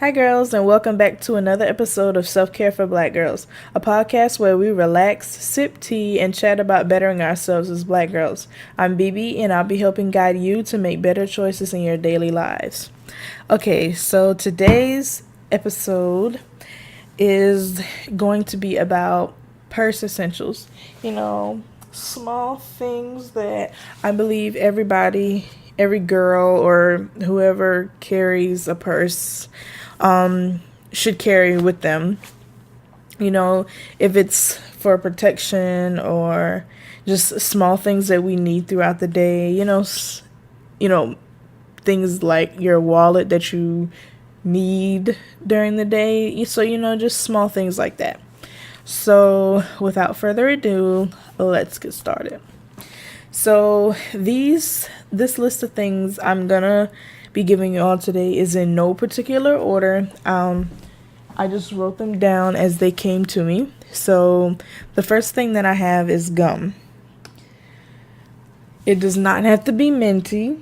Hi, girls, and welcome back to another episode of Self Care for Black Girls, a podcast where we relax, sip tea, and chat about bettering ourselves as Black girls. I'm BB, and I'll be helping guide you to make better choices in your daily lives. Okay, so today's episode is going to be about purse essentials. Small things that I believe every girl or whoever carries a purse should carry with them. If it's for protection or just small things that we need throughout the day. Things like your wallet that you need during the day. So just small things like that. So without further ado, let's get started. So this list of things I'm gonna be giving you all today is in no particular order. I just wrote them down as they came to me. So the first thing that I have is gum. It does not have to be minty.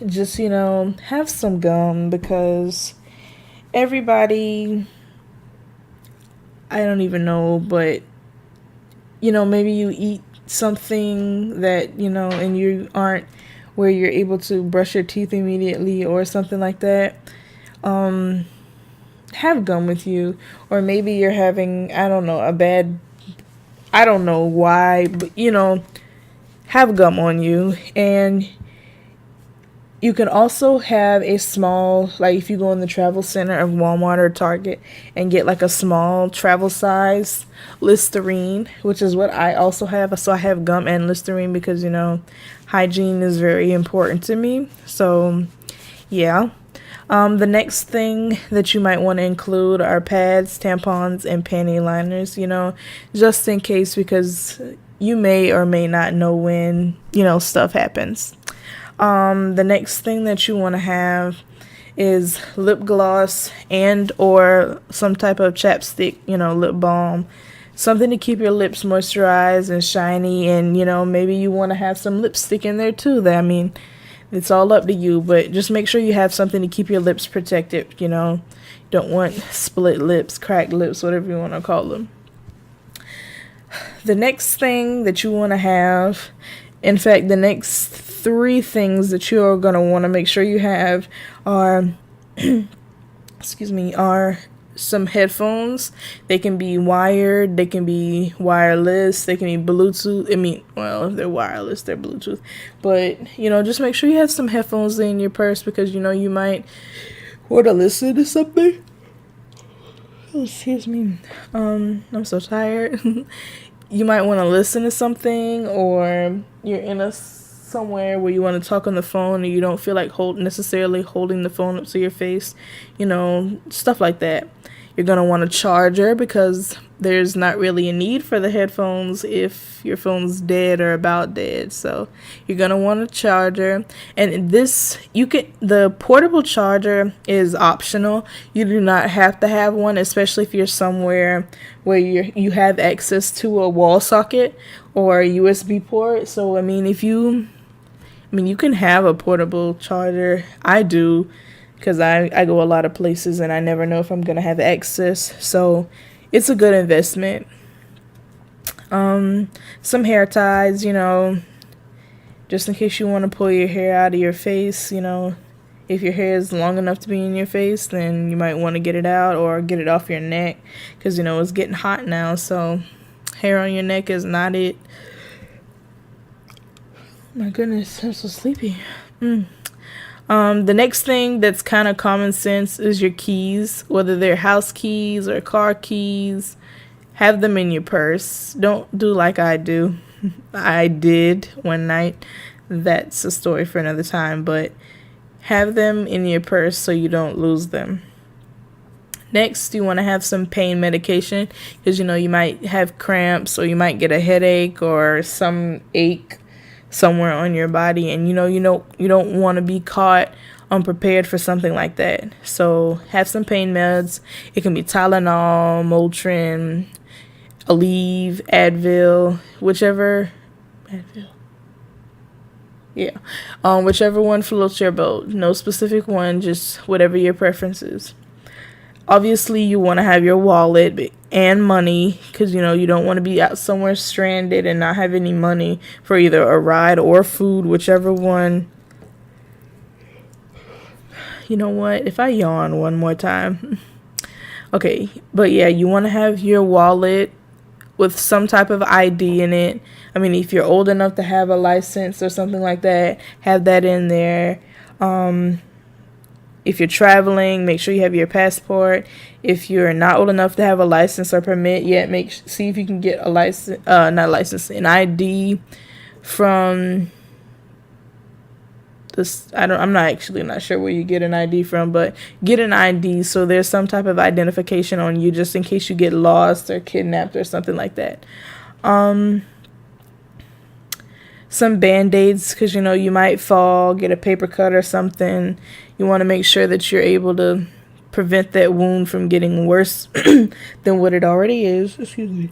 Just, have some gum because everybody, I don't even know, but, maybe you eat something that, and you aren't where you're able to brush your teeth immediately or something like that. Have gum with you. Or maybe you're having, I don't know why, but, have gum on you. And you can also have a small, like if you go in the travel center of Walmart or Target and get like a small travel size Listerine, which is what I also have. So I have gum and Listerine because, hygiene is very important to me. So, yeah. The next thing that you might want to include are pads, tampons, and panty liners, just in case, because you may or may not know when, stuff happens. The next thing that you want to have is lip gloss and or some type of chapstick, lip balm. Something to keep your lips moisturized and shiny, and, maybe you want to have some lipstick in there too. It's all up to you, but just make sure you have something to keep your lips protected, Don't want split lips, cracked lips, whatever you want to call them. The next thing that you want to have, in fact, the next three things that you are going to want to make sure you have are, are some headphones. They can be wired, they can be wireless, they can be Bluetooth. If they're wireless, they're Bluetooth. But, just make sure you have some headphones in your purse because, you might want to listen to something. Oh, excuse me. I'm so tired. You might want to listen to something, or you're in somewhere where you want to talk on the phone and you don't feel like necessarily holding the phone up to your face, stuff like that. You're going to want a charger because there's not really a need for the headphones if your phone's dead or about dead. So you're going to want a charger. And the portable charger is optional. You do not have to have one, especially if you're somewhere where you have access to a wall socket or a USB port. So, you can have a portable charger. I do, because I go a lot of places and I never know if I'm going to have access. So it's a good investment. Some hair ties, just in case you want to pull your hair out of your face, if your hair is long enough to be in your face, then you might want to get it out or get it off your neck because, it's getting hot now. So hair on your neck is not it. My goodness, I'm so sleepy. The next thing that's kind of common sense is your keys, whether they're house keys or car keys. Have them in your purse. Don't do like I do. I did one night. That's a story for another time, but have them in your purse so you don't lose them. Next, you want to have some pain medication because, you might have cramps or you might get a headache or some ache somewhere on your body, and you don't want to be caught unprepared for something like that. So have some pain meds. It can be Tylenol, Motrin, Aleve, Advil, whichever one floats your boat. No specific one, just whatever your preference is. Obviously, you want to have your wallet and money because you don't want to be out somewhere stranded and not have any money for either a ride or food, whichever one. You know what? If I yawn one more time. Okay, but yeah, you want to have your wallet with some type of ID in it. I mean, if you're old enough to have a license or something like that, have that in there. If you're traveling, make sure you have your passport. If you're not old enough to have a license or permit yet, see if you can get a license, not a license, an ID from this. I'm not sure where you get an ID from, but get an ID so there's some type of identification on you just in case you get lost or kidnapped or something like that. Some band-aids because you might fall, get a paper cut or something. You want to make sure that you're able to prevent that wound from getting worse than what it already is. Excuse me.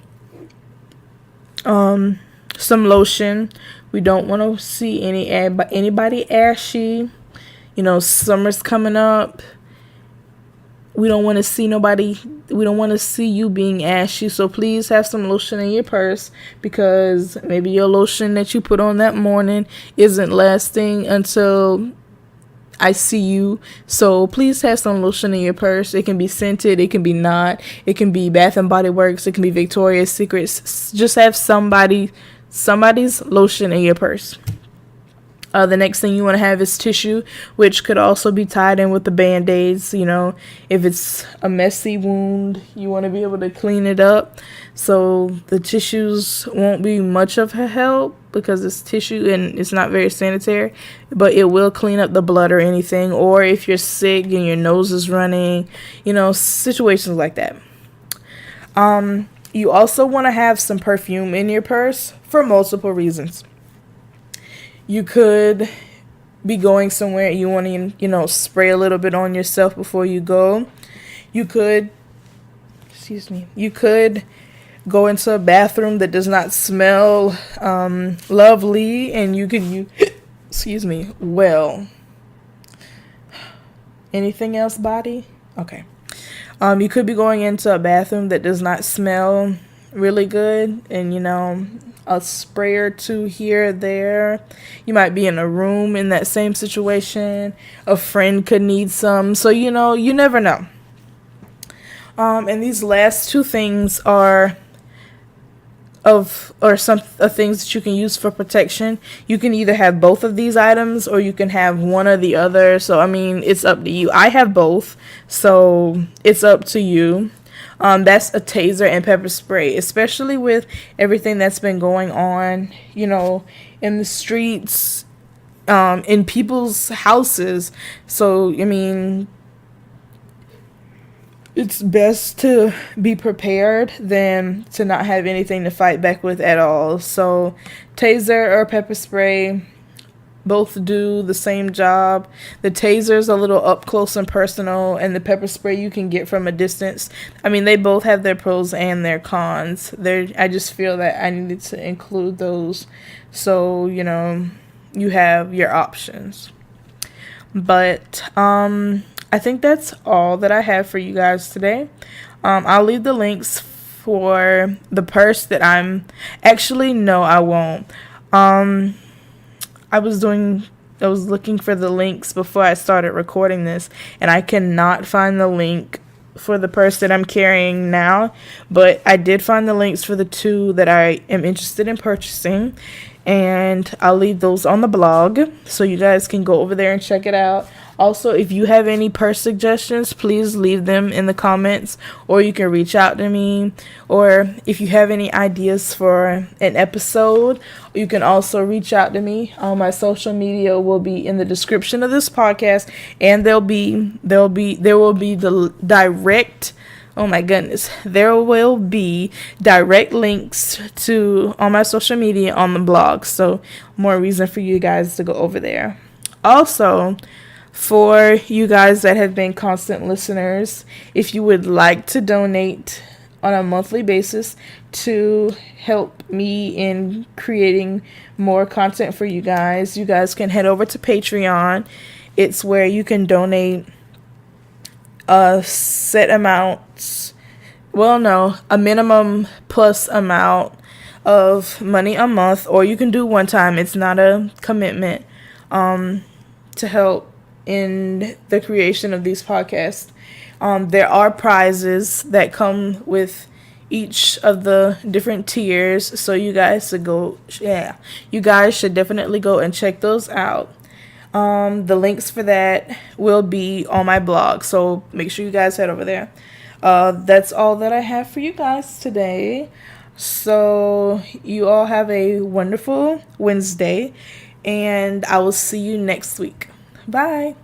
Some lotion. We don't want to see anybody ashy. Summer's coming up. We don't want to see nobody. We don't want to see you being ashy. So please have some lotion in your purse because maybe your lotion that you put on that morning isn't lasting until I see you. So please have some lotion in your purse. It can be scented. It can be not. It can be Bath and Body Works. It can be Victoria's Secrets. Just have somebody's lotion in your purse. The next thing you want to have is tissue, which could also be tied in with the Band-Aids. If it's a messy wound, you want to be able to clean it up. So the tissues won't be much of a help because it's tissue and it's not very sanitary, but it will clean up the blood or anything. Or if you're sick and your nose is running, situations like that. You also want to have some perfume in your purse for multiple reasons. You could be going somewhere and you want to, spray a little bit on yourself before you go. You could go into a bathroom that does not smell lovely and you can anything else, body? Okay. You could be going into a bathroom that does not smell really good and, a spray or two here or there. You might be in a room in that same situation. A friend could need some. So, you never know. And these last two things are some things that you can use for protection. You can either have both of these items or you can have one or the other. So, it's up to you. I have both. So, it's up to you. That's a taser and pepper spray, especially with everything that's been going on, in the streets, in people's houses. So, it's best to be prepared than to not have anything to fight back with at all. So, taser or pepper spray, both do the same job. The taser's a little up close and personal, and the pepper spray you can get from a distance. They both have their pros and their cons. I just feel that I needed to include those so, you have your options. But I think that's all that I have for you guys today. I'll leave the links for the purse that no, I won't. I was looking for the links before I started recording this, and I cannot find the link for the purse that I'm carrying now, but I did find the links for the two that I am interested in purchasing, and I'll leave those on the blog so you guys can go over there and check it out. Also, if you have any purse suggestions, please leave them in the comments, or you can reach out to me. Or if you have any ideas for an episode, you can also reach out to me. My social media will be in the description of this podcast, and there will be the direct. Oh my goodness. There will be direct links to all my social media on the blog. So more reason for you guys to go over there. Also, for you guys that have been constant listeners, if you would like to donate on a monthly basis to help me in creating more content for you guys can head over to Patreon. It's where you can donate set amounts. Well, no, a minimum plus amount of money a month, or you can do one time. It's not a commitment, to help in the creation of these podcasts. There are prizes that come with each of the different tiers, so you guys should definitely go and check those out. The links for that will be on my blog, so make sure you guys head over there. That's all that I have for you guys today. So you all have a wonderful Wednesday, and I will see you next week. Bye.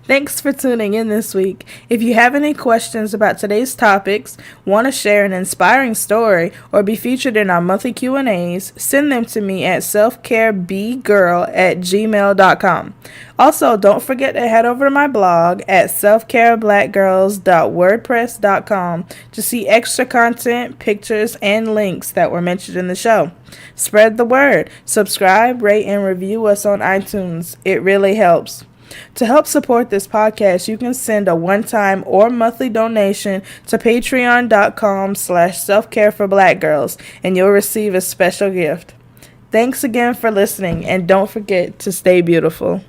Thanks for tuning in this week. If you have any questions about today's topics, want to share an inspiring story, or be featured in our monthly Q&As, send them to me at selfcarebgirl@gmail.com. Also, don't forget to head over to my blog at selfcareblackgirls.wordpress.com to see extra content, pictures, and links that were mentioned in the show. Spread the word. Subscribe, rate, and review us on iTunes. It really helps. To help support this podcast, you can send a one-time or monthly donation to patreon.com/selfcareforblackgirls, and you'll receive a special gift. Thanks again for listening, and don't forget to stay beautiful.